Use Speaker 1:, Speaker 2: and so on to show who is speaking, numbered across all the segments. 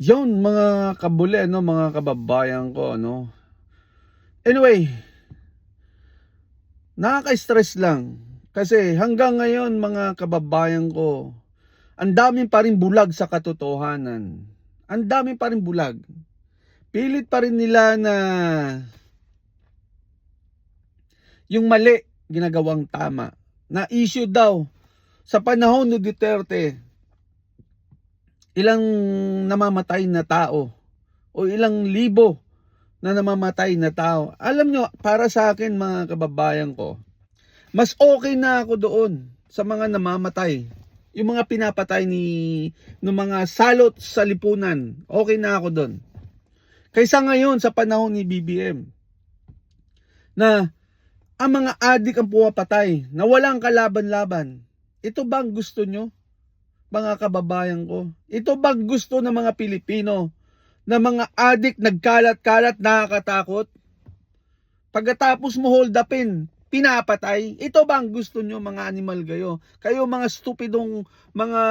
Speaker 1: Yun mga kabule, ano, mga kababayan ko, ano. Anyway, nakaka-stress lang. Kasi hanggang ngayon mga kababayan ko, ang daming pa ring bulag sa katotohanan. Ang daming pa ring bulag. Pilit pa rin nila na yung mali ginagawang tama. Na issue daw sa panahon ni Duterte, ilang namamatay na tao o ilang libo na namamatay na tao. Alam nyo, para sa akin mga kababayan ko, mas okay na ako doon sa mga namamatay. Yung mga pinapatay ng mga salot sa lipunan. Okay na ako doon. Kaysa ngayon sa panahon ni BBM na ang mga adik ang pumapatay na walang kalaban-laban. Ito bang gusto nyo, mga kababayan ko? Ito bang gusto ng mga Pilipino na mga adik nagkalat-kalat, nakakatakot? Pagkatapos mo hold upin, pinapatay. Ito ba ang gusto nyo, mga animal kayo? Kayo mga stupidong mga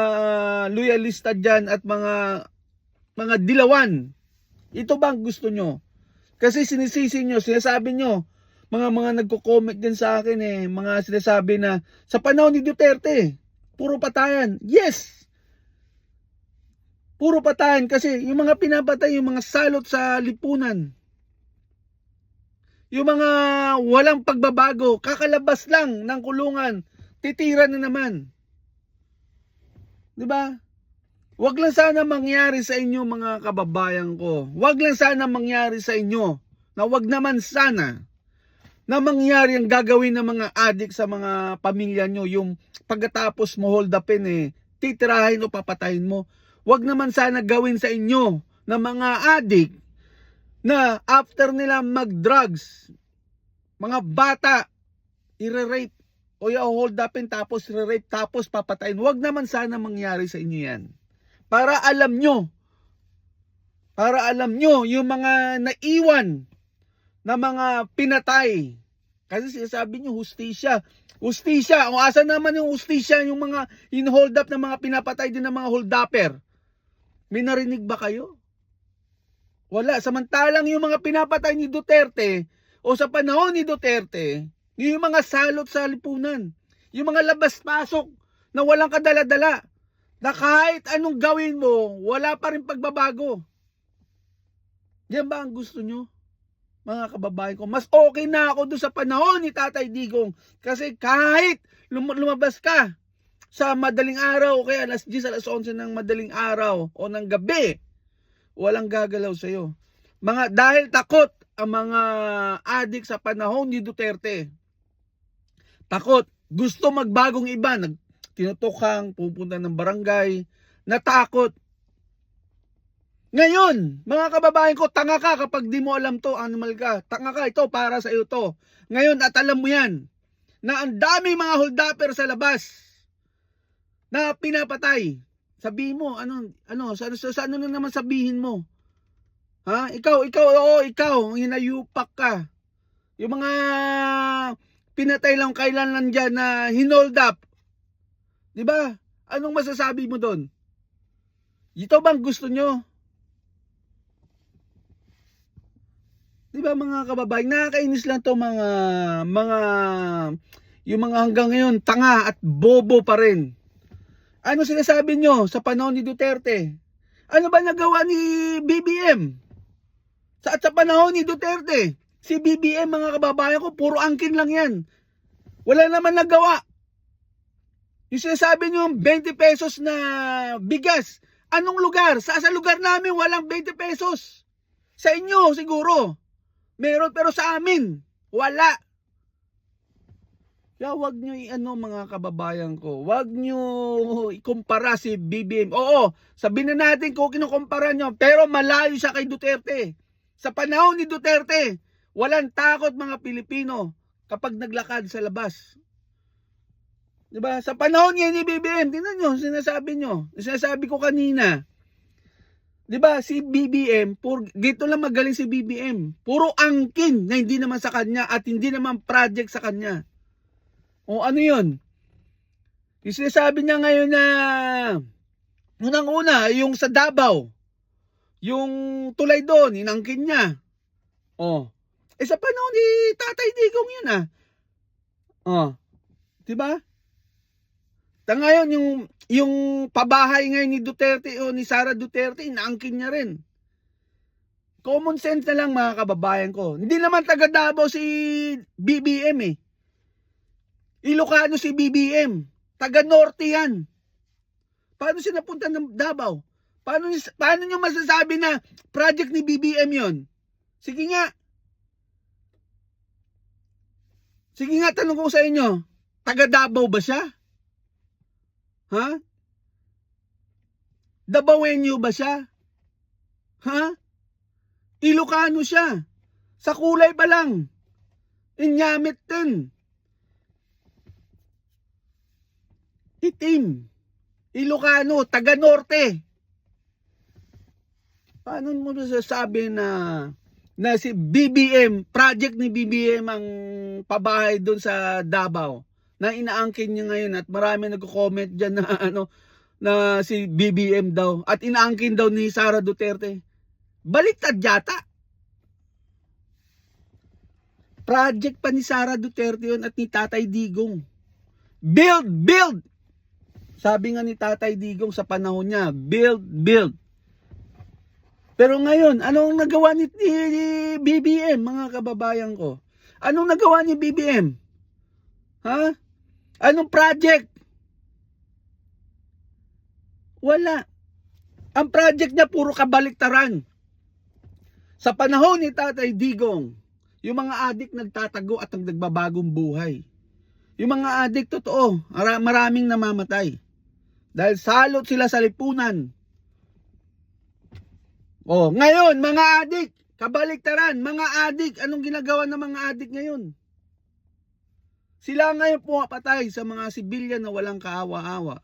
Speaker 1: loyalista dyan at mga dilawan. Ito ba ang gusto nyo? Kasi sinisisi nyo, sinasabi nyo, mga nagko-comment din sa akin mga sinasabi na sa panahon ni Duterte, puro patayan. Yes! Puro patayan kasi yung mga pinapatay, yung mga salot sa lipunan, yung mga walang pagbabago, kakalabas lang ng kulungan, titira na naman. 'Di ba? Wag lang sana mangyari sa inyo mga kababayan ko. Wag lang sana mangyari sa inyo. Na wag naman sana na mangyari ang gagawin ng mga adik sa mga pamilya nyo. Yung pagkatapos mo hold upin titirahin o papatayin mo. Wag naman sana gawin sa inyo na mga adik na after nila mag-drugs, mga bata, i-rape o i-hold upin tapos i-rape tapos papatayin. Wag naman sana mangyari sa inyo yan. Para alam nyo yung mga naiwan na mga pinatay. Kasi sinasabi nyo, hustisya. Hustisya. O asa naman yung hustisya, yung mga in-hold up na mga pinapatay din ng mga hold upper? May narinig ba kayo? Wala. Samantalang yung mga pinapatay ni Duterte o sa panahon ni Duterte, yung mga salot sa lipunan, yung mga labas-pasok na walang kadala-dala, na kahit anong gawin mo, wala pa rin pagbabago. Yan ba ang gusto nyo, mga kababayan ko? Mas okay na ako doon sa panahon ni Tatay Digong. Kasi kahit lumabas ka sa madaling araw, o kaya alas 10, alas 11 ng madaling araw o ng gabi, walang gagalaw sa'yo. Dahil takot ang mga adik sa panahon ni Duterte. Takot. Gusto magbagong iba. Tinutukang, pupunta ng barangay. Natakot. Ngayon, mga kababayan ko, tanga ka kapag di mo alam to, animal ka. Tanga ka, ito para sa iyo to. Ngayon, at alam mo yan, na ang daming mga hold-upper sa labas na pinapatay. Sabihin mo, sa ano na naman sabihin mo? Ha? Ikaw, hinayupak ka. Yung mga pinatay lang kailan lang dyan na hinold up. Diba? Anong masasabi mo doon? Ito bang gusto nyo? Diba mga kababayan, nakakainis lang to mga yung mga hanggang ngayon tanga at bobo pa rin. Ano sinasabi nyo sa panahon ni Duterte? Ano ba nagawa ni BBM? Sa panahon ni Duterte, si BBM mga kababayan ko, puro angkin lang yan. Wala naman nagawa. Yung sinasabi nyo, 20 pesos na bigas. Anong lugar? Sa lugar namin, walang 20 pesos. Sa inyo, siguro. Meron, pero sa amin, wala. Kaya wag nyo mga kababayan ko, wag nyo ikumpara si BBM. Oo, sabihin na natin kung kinukumpara nyo, pero malayo siya kay Duterte. Sa panahon ni Duterte, walang takot mga Pilipino kapag naglakad sa labas. Diba? Sa panahon niya ni BBM, tingnan nyo, sinasabi ko kanina. Diba, si BBM, dito lang magaling si BBM. Puro angkin na hindi naman sa kanya at hindi naman project sa kanya. O ano yun? Yung sinasabi niya ngayon na unang-una, yung sa Davao. Yung tulay doon, inangkin niya. Oh. Sa panahon ni Tatay Digong yun ah. Oh. 'Di ba? Ngayon yung pabahay ngayon ni Duterte o ni Sara Duterte, inaangkin niya rin. Common sense na lang mga kababayan ko. Hindi naman taga Davao si BBM eh. Ilocano si BBM. Taga Norte yan. Paano siya napunta ng Davao? Paano nyo masasabi na project ni BBM yon? Sige nga. Sige nga, tanong ko sa inyo. Taga Davao ba siya? Ha? Davaoenyo ba siya? Ha? Ilocano siya. Sa kulay pa lang. Inyamit din. Itim. Ilocano, taga Norte. Paano mo sasabi na si BBM, project ni BBM ang pabahay doon sa Davao na inaangkin niya ngayon at marami nagko-comment diyan na na si BBM daw at inaangkin daw ni Sara Duterte. Baliktad yata. Project pa ni Sara Duterte yun at ni Tatay Digong. Build! Sabi nga ni Tatay Digong sa panahon niya, build. Pero ngayon, anong nagawa ni BBM, mga kababayan ko? Anong nagawa ni BBM? Ha? Anong project? Wala. Ang project niya puro kabaliktaran. Sa panahon ni Tatay Digong, yung mga adik nagtatago at nagbabagong buhay. Yung mga adik, totoo, maraming namamatay. Dahil salot sila sa lipunan. Oh, ngayon, mga adik, kabaliktaran, mga adik, anong ginagawa ng mga adik ngayon? Sila ngayon pumapatay sa mga sibilyan na walang kaawa-awa.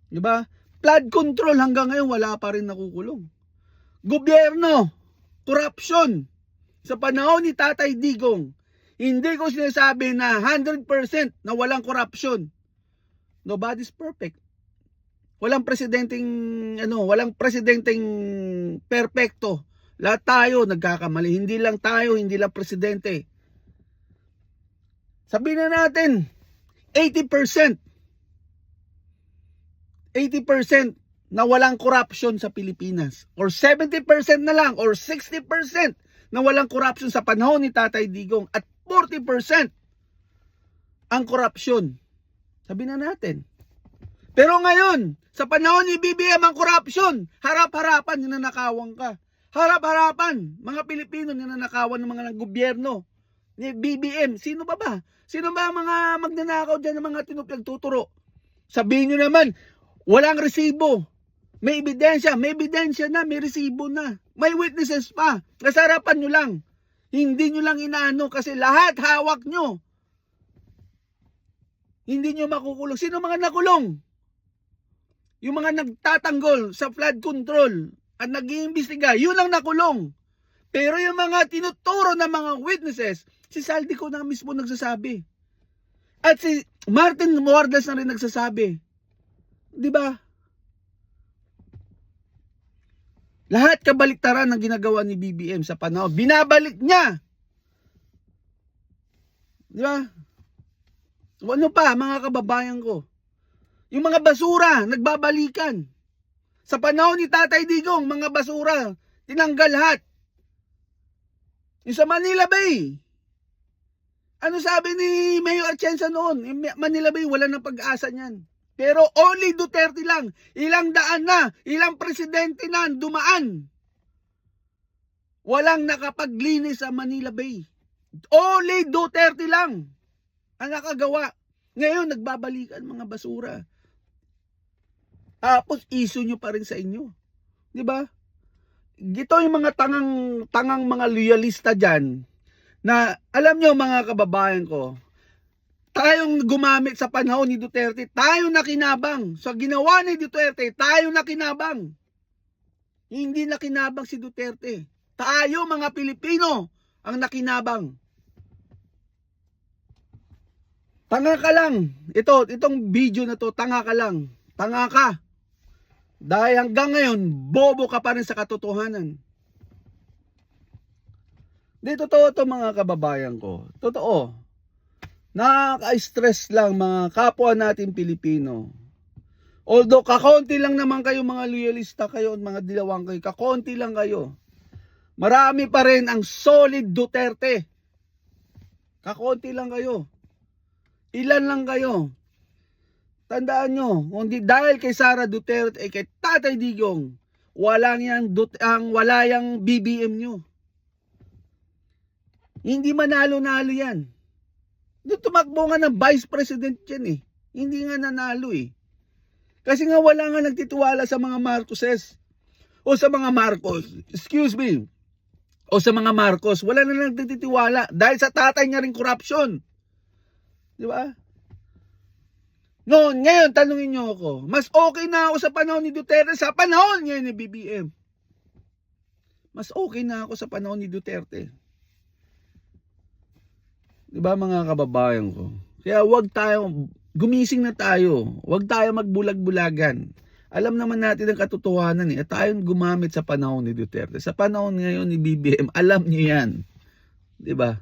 Speaker 1: Diba? Flood control hanggang ngayon wala pa rin nakukulong. Gobyerno, corruption. Sa panahon ni Tatay Digong, hindi ko sinasabi na 100% na walang corruption. Nobody's perfect. Walang presidenteng perpekto. Lahat tayo nagkakamali. Hindi lang tayo, hindi lang presidente. Sabihin na natin 80% na walang corruption sa Pilipinas, or 70% na lang, or 60% na walang corruption sa panahon ni Tatay Digong, at 40% ang corruption. Sabihin na natin. Pero ngayon, sa panahon ni BBM ang corruption, harap-harapan, ninanakawan ka. Harap-harapan, mga Pilipino ninanakawan ng mga gobyerno ni BBM. Sino ba? Sino ba ang mga magnanakaw dyan ng mga tinuturo? Sabihin nyo naman, walang resibo. May ebidensya na, may resibo na. May witnesses pa. Nasarapan nyo lang. Hindi nyo lang inaano kasi lahat hawak nyo. Hindi nyo makukulong. Sino mga nakulong? Yung mga nagtatanggol sa flood control at nag-iimbestiga, yun ang nakulong. Pero yung mga tinuturo ng mga witnesses, si Saldico na mismo nagsasabi. At si Martin Romualdez na rin nagsasabi. Di ba? Lahat kabaliktaran ng ginagawa ni BBM sa panahon. Binabalik niya. Di ba? Ano pa, mga kababayan ko? Yung mga basura, nagbabalikan. Sa panahon ni Tatay Digong, mga basura, tinanggal lahat. Yung sa Manila Bay, ano sabi ni Mayor Atienza noon? Manila Bay, wala nang pag-asa niyan. Pero only Duterte lang. Ilang daan na, ilang presidente na dumaan. Walang nakapaglinis sa Manila Bay. Only Duterte lang ang nakagawa. Ngayon, nagbabalikan mga basura. Tapos, issue nyo pa rin sa inyo. Diba? Ito yung mga tangang mga loyalista dyan na, alam nyo mga kababayan ko, tayong gumamit sa panahon ni Duterte, tayo nakinabang. Sa ginawa ni Duterte, tayo nakinabang. Hindi nakinabang si Duterte. Tayo mga Pilipino ang nakinabang. Tanga ka lang. Itong video na to, tanga ka lang. Tanga ka. Dahil hanggang ngayon, bobo ka pa rin sa katotohanan. Di totoo to mga kababayan ko. Totoo. Nakaka-stress lang mga kapwa natin Pilipino. Although kakonti lang naman kayo mga loyalista kayo at mga dilawang kayo. Kakonti lang kayo. Marami pa rin ang solid Duterte. Kakonti lang kayo. Ilan lang kayo. Tandaan nyo, hindi dahil kay Sara Duterte ay kay Tatay Digong, wala yang BBM nyo. Hindi manalo-nalo yan. Tumakbo nga ng Vice President yan eh. Hindi nga nanalo eh. Kasi nga wala nga nagtitiwala sa mga Marcoses. O sa mga Marcos. Excuse me. O sa mga Marcos. Wala na nagtitiwala. Dahil sa tatay niya rin corruption. Di ba? Noon, ngayon, tanungin nyo ako. Mas okay na ako sa panahon ni Duterte sa panahon ngayon ni BBM. Mas okay na ako sa panahon ni Duterte. Di ba mga kababayan ko? Kaya wag tayo, gumising na tayo. Wag tayo magbulag-bulagan. Alam naman natin ang katotohanan eh. At tayong gumamit sa panahon ni Duterte. Sa panahon ngayon ni BBM, alam niyo yan. Di ba?